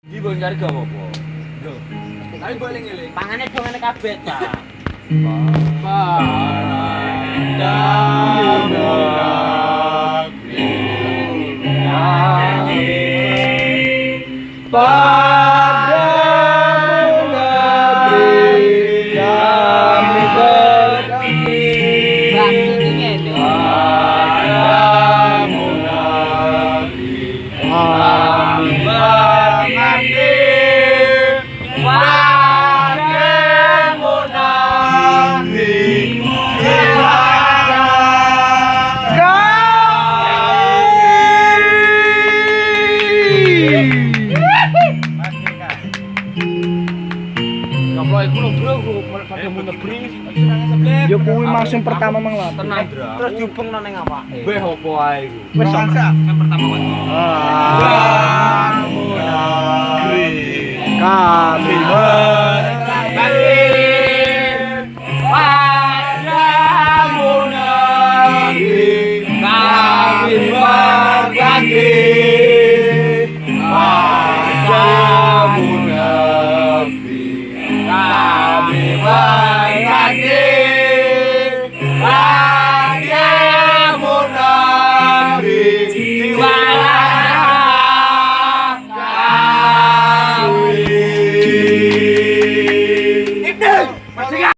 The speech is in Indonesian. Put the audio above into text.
Iki mbok cari gak apa-apa. Lho. Tapi mbok eling-eling. Pangane dongane kabeh ta. Yo kuwi maksud pertama mang lah. Tenang, Dra. Terus diupeng nang awake. Beh opo ae iku. Wis Sandra. Yang pertama wae. Kami